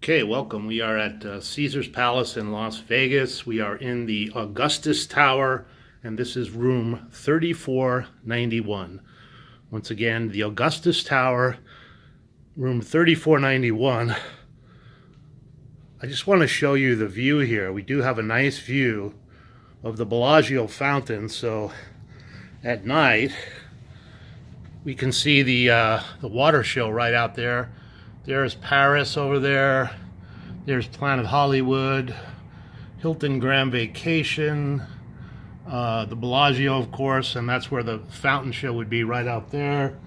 Okay, welcome. We are at Caesar's Palace in Las Vegas. We are in the Augustus Tower, and this is room 3491. Once again, the Augustus Tower, room 3491. I just want to show you the view here. We do have a nice view of the Bellagio fountain, so at night we can see the water show right out there. There's Paris over there. There's Planet Hollywood, Hilton Grand Vacation, the Bellagio, of course, and that's where the fountain show would be, right out there.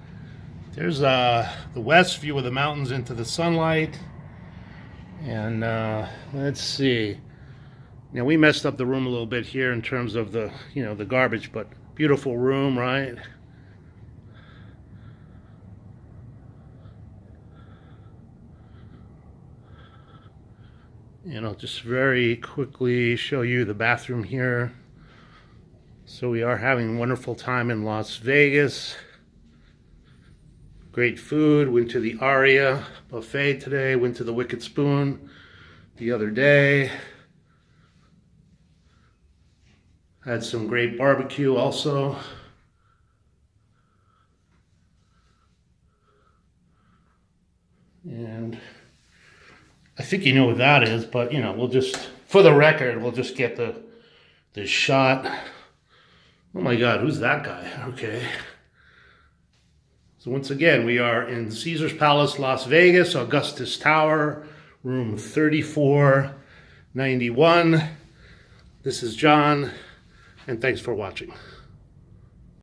There's the west view of the mountains into the sunlight. And let's see. Now, we messed up the room a little bit here in terms of the garbage, but beautiful room, right? And I'll just very quickly show you the bathroom here. So we are having a wonderful time in Las Vegas. Great food. Went to the Aria buffet today. Went to the Wicked Spoon the other day. Had some great barbecue also. And I think you know what that is, but we'll just, for the record, we'll just get the shot. Oh my God, who's that guy? Okay. So once again, we are in Caesar's Palace, Las Vegas, Augustus Tower, room 3491. This is John, and thanks for watching.